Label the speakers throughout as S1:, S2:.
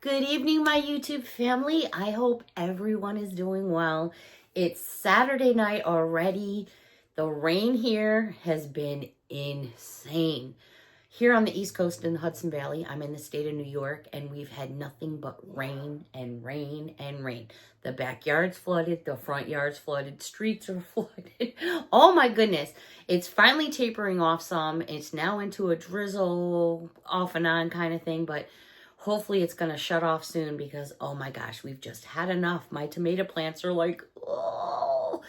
S1: Good evening, my YouTube family. I hope everyone is doing well. It's Saturday night already. The rain here has been insane. Here on the East Coast in the Hudson Valley, I'm in the state of New York, and we've had nothing but rain and rain and rain. The backyard's flooded, the front yard's flooded, streets are flooded. Oh my goodness. It's finally tapering off some. It's now into a drizzle off and on kind of thing, but hopefully it's going to shut off soon because, oh my gosh, we've just had enough. My tomato plants are like, oh.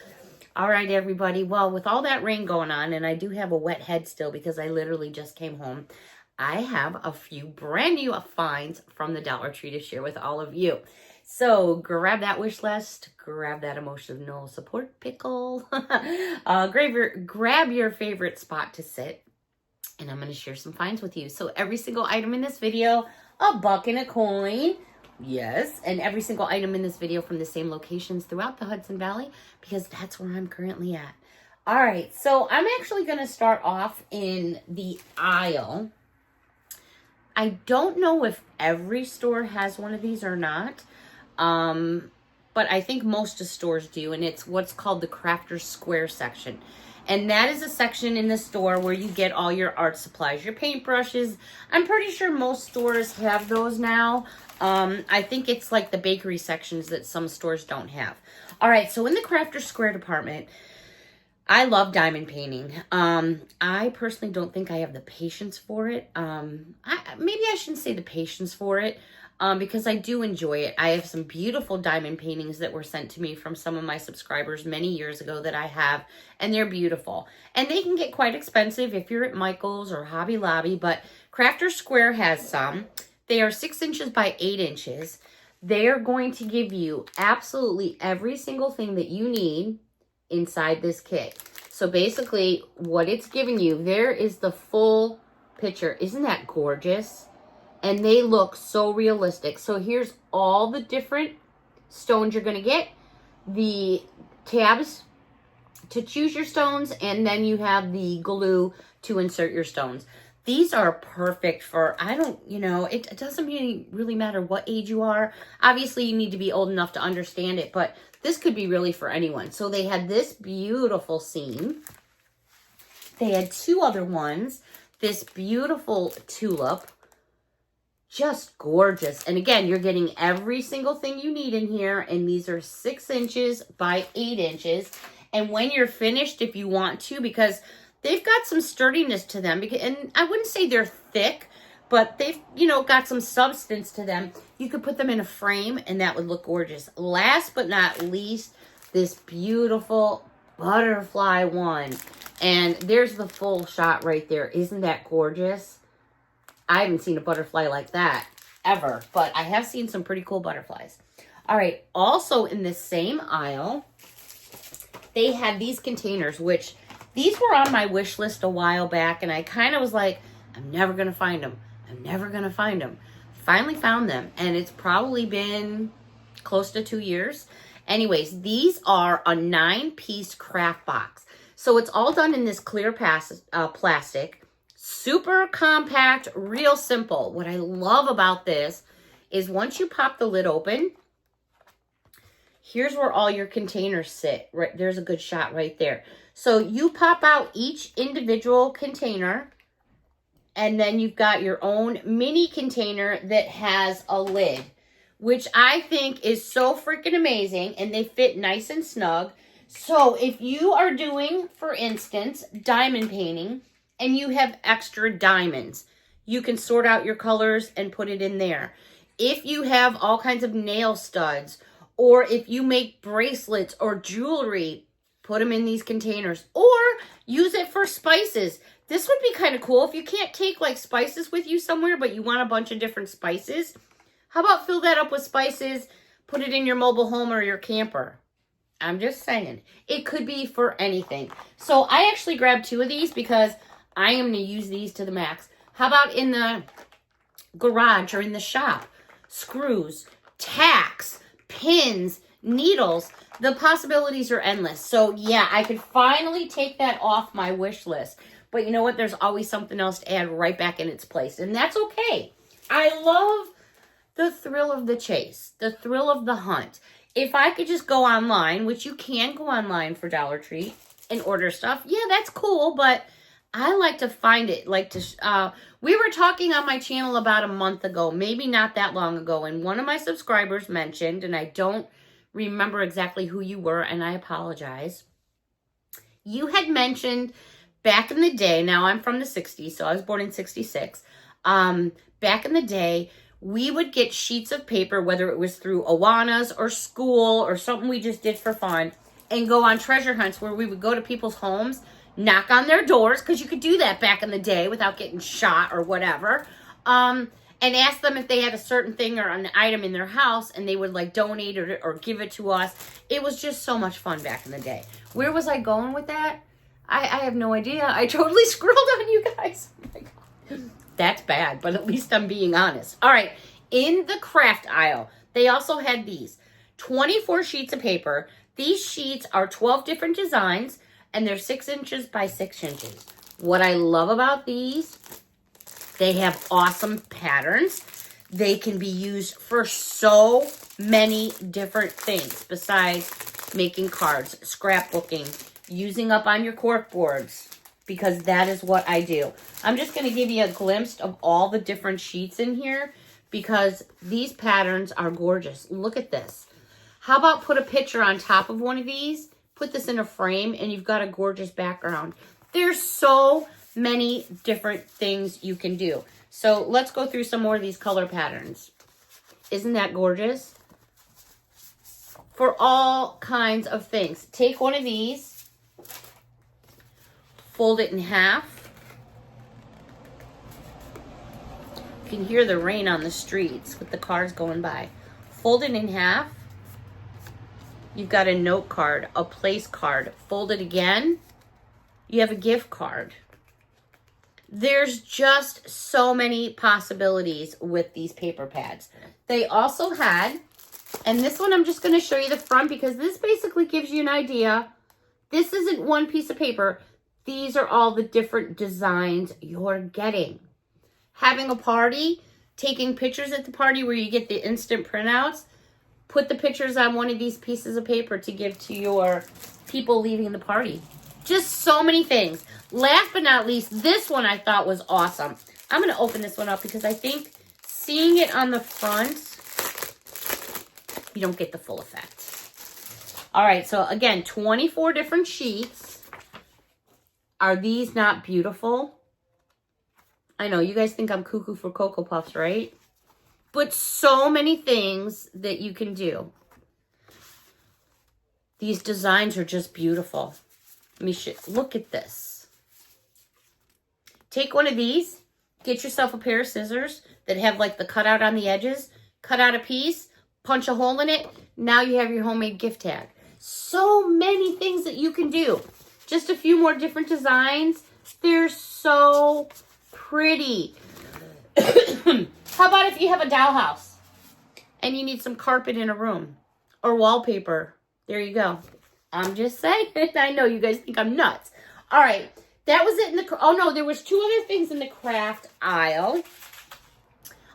S1: All right, everybody. Well, with all that rain going on, and I do have a wet head still because I literally just came home, I have a few brand new finds from the Dollar Tree to share with all of you. So grab that wish list, grab that emotional support pickle, grab your favorite spot to sit, and I'm going to share some finds with you. So every single item in this video, a buck and a coin. Yes, and every single item in this video from the same locations throughout the Hudson Valley because that's where I'm currently at. All right, so I'm actually going to start off in the aisle. I don't know if every store has one of these or not, but I think most of stores do, and it's what's called the Crafter's Square section. And that is a section in the store where you get all your art supplies, your paintbrushes. I'm pretty sure most stores have those now. I think it's like the bakery sections that some stores don't have. All right, so in the Crafter's Square department, I love diamond painting. I personally don't think I have the patience for it. Maybe I shouldn't say the patience for it. Because I do enjoy it. I have some beautiful diamond paintings that were sent to me from some of my subscribers many years ago that I have, and they're beautiful. And they can get quite expensive if you're at Michael's or Hobby Lobby, but Crafter's Square has some. They are 6 inches by 8 inches. They are going to give you absolutely every single thing that you need inside this kit. So basically, what it's giving you, there is the full picture. Isn't that gorgeous? And they look so realistic. So here's all the different stones you're going to get. The tabs to choose your stones. And then you have the glue to insert your stones. These are perfect for, it doesn't really matter what age you are. Obviously, you need to be old enough to understand it. But this could be really for anyone. So they had this beautiful scene. They had two other ones. This beautiful tulip. Just gorgeous. And again, you're getting every single thing you need in here. And these are 6 inches by 8 inches. And when you're finished, if you want to, because they've got some sturdiness to them. And I wouldn't say they're thick, but they've, got some substance to them. You could put them in a frame and that would look gorgeous. Last but not least, this beautiful butterfly one. And there's the full shot right there. Isn't that gorgeous? I haven't seen a butterfly like that ever, but I have seen some pretty cool butterflies. All right, also in the same aisle, they had these containers, which these were on my wish list a while back, and I kind of was like, I'm never going to find them. I'm never going to find them. Finally found them, and it's probably been close to 2 years. Anyways, these are a 9-piece craft box. So it's all done in this clear plastic. Super compact, real simple. What I love about this is once you pop the lid open, here's where all your containers sit. Right, there's a good shot right there. So you pop out each individual container, and then you've got your own mini container that has a lid, which I think is so freaking amazing, and they fit nice and snug. So if you are doing, for instance, diamond painting, and you have extra diamonds, you can sort out your colors and put it in there. If you have all kinds of nail studs, or if you make bracelets or jewelry, put them in these containers. Or use it for spices. This would be kind of cool. If you can't take like spices with you somewhere, but you want a bunch of different spices, how about fill that up with spices, put it in your mobile home or your camper? I'm just saying. It could be for anything. So I actually grabbed 2 of these because I am going to use these to the max. How about in the garage or in the shop? Screws, tacks, pins, needles. The possibilities are endless. So yeah, I could finally take that off my wish list. But you know what? There's always something else to add right back in its place. And that's okay. I love the thrill of the chase, the thrill of the hunt. If I could just go online, which you can go online for Dollar Tree and order stuff, yeah, that's cool, but I like to find it. We were talking on my channel about a month ago, maybe not that long ago, and one of my subscribers mentioned, and I don't remember exactly who you were, and I apologize. You had mentioned back in the day, now I'm from the 60s, so I was born in 66. Back in the day, we would get sheets of paper, whether it was through Awanas or school or something we just did for fun, and go on treasure hunts where we would go to people's homes, knock on their doors, because you could do that back in the day without getting shot or whatever, and ask them if they had a certain thing or an item in their house, and they would like donate or give it to us. It was just so much fun back in the day. Where was I going with that? I have no idea. I totally scrolled on you guys. Oh my God. That's bad, but at least I'm being honest. All right, in the craft aisle, they also had these 24 sheets of paper. These sheets are 12 different designs, and they're 6 inches by 6 inches. What I love about these, they have awesome patterns. They can be used for so many different things besides making cards, scrapbooking, using up on your cork boards, because that is what I do. I'm just going to give you a glimpse of all the different sheets in here because these patterns are gorgeous. Look at this. How about put a picture on top of one of these, put this in a frame, and you've got a gorgeous background. There's so many different things you can do. So let's go through some more of these color patterns. Isn't that gorgeous? For all kinds of things. Take one of these, fold it in half. You can hear the rain on the streets with the cars going by. Fold it in half. You've got a note card, a place card. Fold it again. You have a gift card. There's just so many possibilities with these paper pads. They also had, and this one I'm just going to show you the front because this basically gives you an idea. This isn't one piece of paper. These are all the different designs you're getting. Having a party, taking pictures at the party where you get the instant printouts, put the pictures on one of these pieces of paper to give to your people leaving the party. Just so many things. Last but not least, this one I thought was awesome. I'm going to open this one up because I think seeing it on the front, you don't get the full effect. All right, so again, 24 different sheets. Are these not beautiful? I know, you guys think I'm cuckoo for Cocoa Puffs, right? But so many things that you can do. These designs are just beautiful. Let me show, look at this. Take one of these, get yourself a pair of scissors that have like the cutout on the edges, cut out a piece, punch a hole in it. Now you have your homemade gift tag. So many things that you can do. Just a few more different designs. They're so pretty. How about if you have a dollhouse and you need some carpet in a room or wallpaper? There you go. I'm just saying. I know you guys think I'm nuts. All right. That was it in the... Oh, no. There was 2 other things in the craft aisle.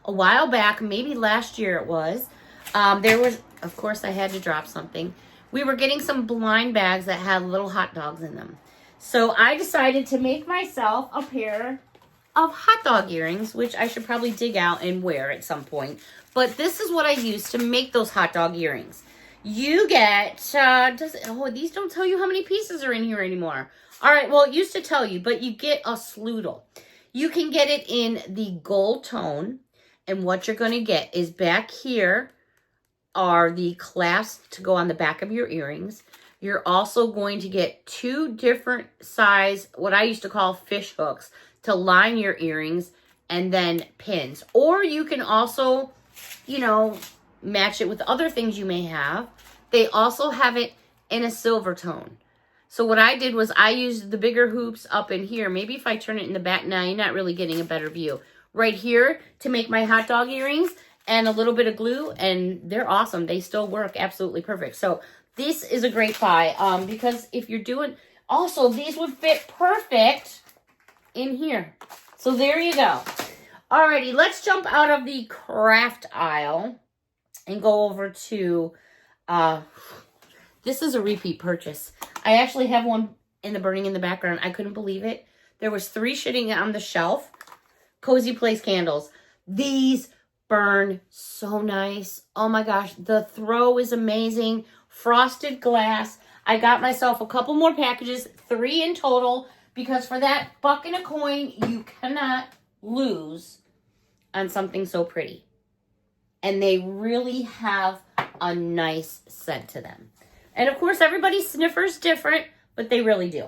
S1: A while back, maybe last year it was. There was... Of course, I had to drop something. We were getting some blind bags that had little hot dogs in them. So I decided to make myself a pair of hot dog earrings, which I should probably dig out and wear at some point. But this is what I use to make those hot dog earrings. You get, these don't tell you how many pieces are in here anymore. All right, well, it used to tell you, but you get a sloodle. You can get it in the gold tone, and what you're going to get is back here are the clasps to go on the back of your earrings. You're also going to get 2 different size, what I used to call fish hooks, to line your earrings, and then pins. Or you can also, you know, match it with other things you may have. They also have it in a silver tone. So what I did was I used the bigger hoops up in here. Maybe if I turn it in the back, now you're not really getting a better view. Right here to make my hot dog earrings, and a little bit of glue, and they're awesome. They still work absolutely perfect. So this is a great buy because if you're doing, also these would fit perfect in here. So there you go. Alrighty, let's jump out of the craft aisle and go over to, this is a repeat purchase. I actually have one in the burning in the background. I couldn't believe it. There was 3 sitting on the shelf. Cozy Place candles. These burn so nice. Oh my gosh, the throw is amazing. Frosted glass. I got myself a couple more packages, 3 in total, because for that buck and a coin, you cannot lose on something so pretty. And they really have a nice scent to them. And of course, everybody's sniffer's different, but they really do.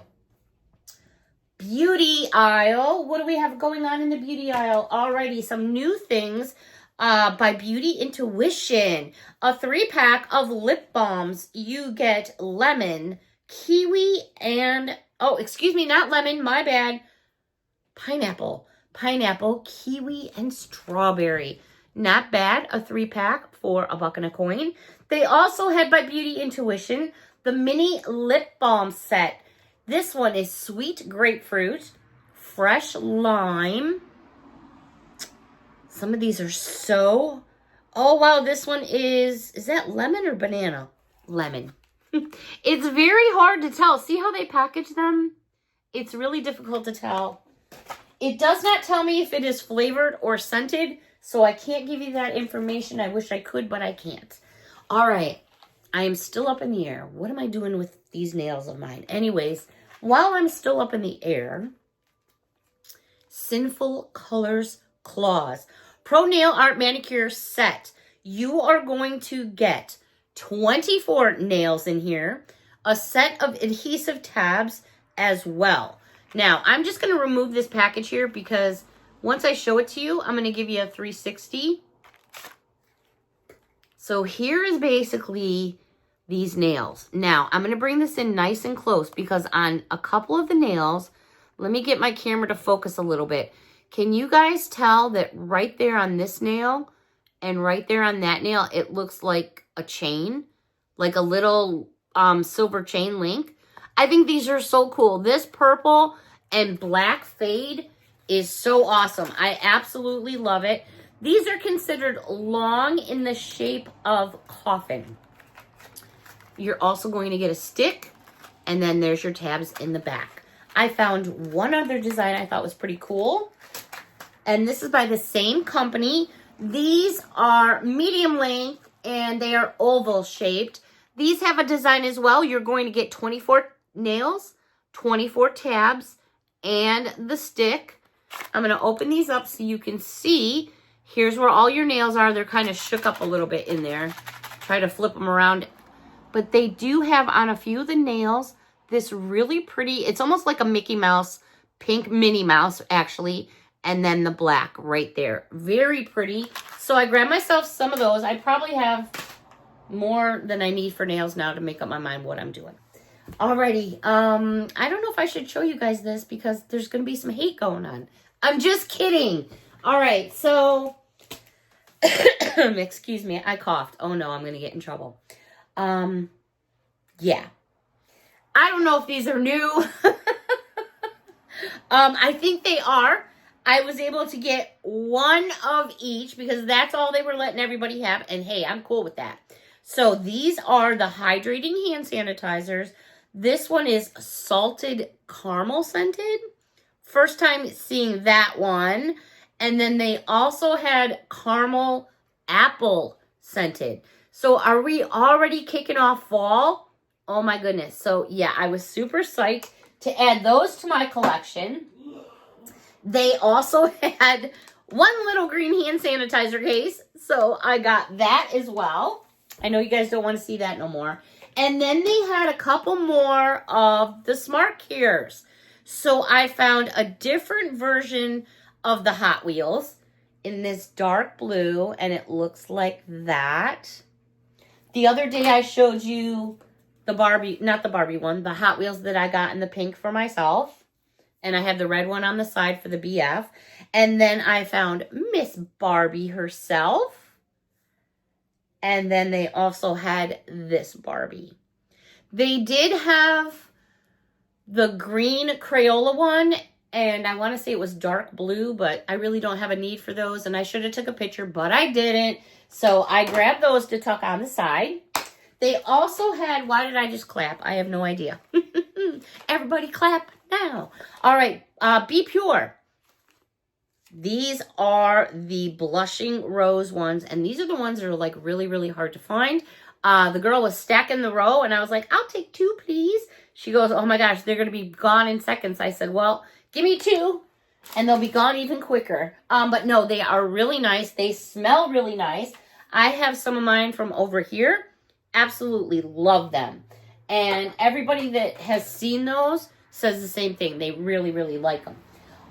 S1: Beauty aisle. What do we have going on in the beauty aisle? Alrighty, some new things by Beauty Intuition. A 3-pack of lip balms. You get lemon, kiwi, and... oh, excuse me, not lemon, my bad. Pineapple, kiwi, and strawberry. Not bad, a 3-pack for a buck and a coin. They also had by Beauty Intuition the mini lip balm set. This one is sweet grapefruit, fresh lime. Some of these are so... oh, wow, this one is that lemon or banana? Lemon. It's very hard to tell. See how they package them? It's really difficult to tell. It does not tell me if it is flavored or scented, so I can't give you that information. I wish I could, but I can't. All right. I am still up in the air. What am I doing with these nails of mine? Anyways, while I'm still up in the air, Sinful Colors Claws Pro Nail Art Manicure Set. You are going to get 24 nails in here, a set of adhesive tabs as well. Now, I'm just going to remove this package here because once I show it to you, I'm going to give you a 360. So here is basically these nails. Now, I'm going to bring this in nice and close because on a couple of the nails, let me get my camera to focus a little bit. Can you guys tell that right there on this nail and right there on that nail, it looks like a chain, like a little silver chain link? I think these are so cool. This purple and black fade is so awesome. I absolutely love it. These are considered long in the shape of coffin. You're also going to get a stick, and then there's your tabs in the back. I found one other design I thought was pretty cool, and this is by the same company. These are medium length, and they are oval shaped. These have a design as well. You're going to get 24 nails, 24 tabs, and the stick. I'm going to open these up so you can see. Here's where all your nails are. They're kind of shook up a little bit in there. Try to flip them around. But they do have on a few of the nails this really pretty, it's almost like a Mickey Mouse, pink Minnie Mouse actually, and then the black right there. Very pretty. So I grabbed myself some of those. I probably have more than I need for nails now to make up my mind what I'm doing. Alrighty, I don't know if I should show you guys this because there's going to be some hate going on. I'm just kidding. All right, so, excuse me, I coughed. Oh no, I'm going to get in trouble. Yeah. I don't know if these are new. I think they are. I was able to get one of each because that's all they were letting everybody have. And hey, I'm cool with that. So these are the hydrating hand sanitizers. This one is salted caramel scented. First time seeing that one. And then they also had caramel apple scented. So are we already kicking off fall? Oh my goodness. So yeah, I was super psyched to add those to my collection. They also had one little green hand sanitizer case. So I got that as well. I know you guys don't want to see that no more. And then they had a couple more of the Smart Cures. So I found a different version of the Hot Wheels in this dark blue. And it looks like that. The other day I showed you the Barbie, not the Barbie one, the Hot Wheels that I got in the pink for myself. And I have the red one on the side for the BF. And then I found Miss Barbie herself. And then they also had this Barbie. They did have the green Crayola one And I want to say it was dark blue, but I really don't have a need for those. And I should have took a picture, but I didn't. So I grabbed those to tuck on the side. They also had, why did I just clap? I have no idea. Everybody clap now. All right, Be Pure. These are the blushing rose ones. And these are the ones that are like really, really hard to find. The girl was stacking the row and I was like, I'll take 2, please. She goes, oh my gosh, they're going to be gone in seconds. I said, well, give me 2 and they'll be gone even quicker. But no, they are really nice. They smell really nice. I have some of mine from over here. Absolutely love them. And everybody that has seen those says the same thing. They really, really like them.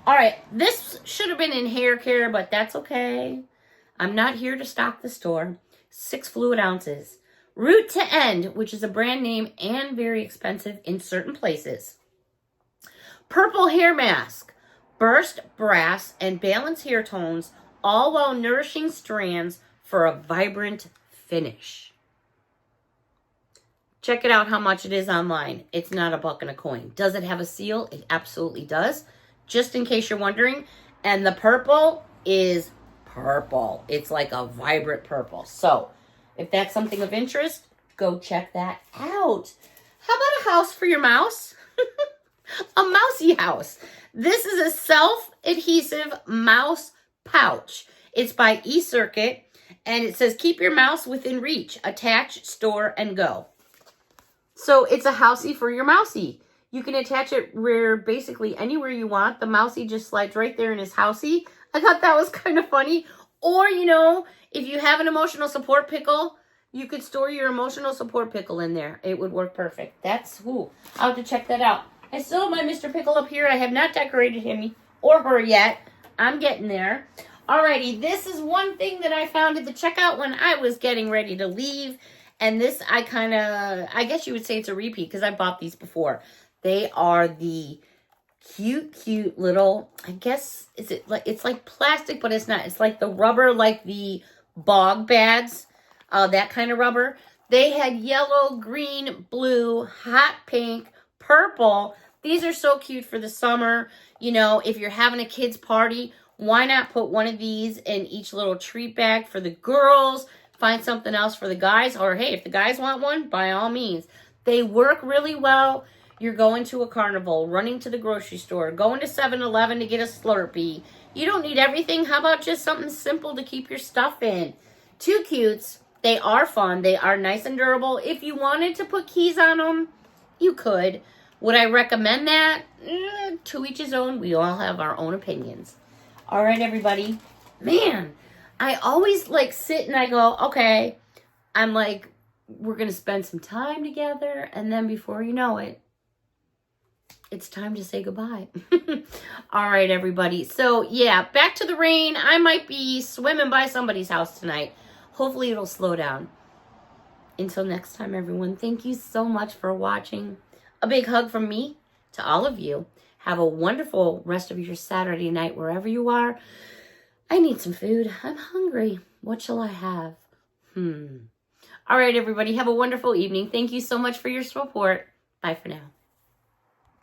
S1: All right, this should have been in hair care, but that's okay. I'm not here to stock the store. 6 fluid ounces. Root to End, which is a brand name and very expensive in certain places. Purple Hair Mask. Burst, brass, and balanced hair tones, all while nourishing strands for a vibrant finish. Check it out how much it is online. It's not a buck and a coin. Does it have a seal? It absolutely does. Just in case you're wondering. And the purple is purple. It's like a vibrant purple. So, if that's something of interest, go check that out. How about a house for your mouse? A mousy house. This is a self-adhesive mouse pouch. It's by eCircuit. And it says, keep your mouse within reach. Attach, store, and go. So, it's a housey for your mousey. You can attach it basically anywhere you want. The mousey just slides right there in his housey. I thought that was kind of funny. Or, you know, if you have an emotional support pickle, you could store your emotional support pickle in there. It would work perfect. That's who. I'll have to check that out. I still have my Mr. Pickle up here. I have not decorated him or her yet. I'm getting there. Alrighty, this is one thing that I found at the checkout when I was getting ready to leave. And this, I guess you would say it's a repeat because I bought these before. They are the cute little, I guess, it's like plastic, but it's not. It's like the rubber, like the bog bags, that kind of rubber. They had yellow, green, blue, hot pink, purple. These are so cute for the summer. You know, if you're having a kid's party, why not put one of these in each little treat bag for the girls? Find something else for the guys. Or, hey, if the guys want one, by all means. They work really well. You're going to a carnival, running to the grocery store, going to 7-Eleven to get a Slurpee. You don't need everything. How about just something simple to keep your stuff in? 2 cutes. They are fun. They are nice and durable. If you wanted to put keys on them, you could. Would I recommend that? To each his own. We all have our own opinions. All right, everybody. Man, I always like sit and I go, okay. I'm like, we're going to spend some time together. And then before you know it, it's time to say goodbye. All right, everybody. So, yeah, back to the rain. I might be swimming by somebody's house tonight. Hopefully, it'll slow down. Until next time, everyone, thank you so much for watching. A big hug from me to all of you. Have a wonderful rest of your Saturday night wherever you are. I need some food. I'm hungry. What shall I have? All right, everybody. Have a wonderful evening. Thank you so much for your support. Bye for now.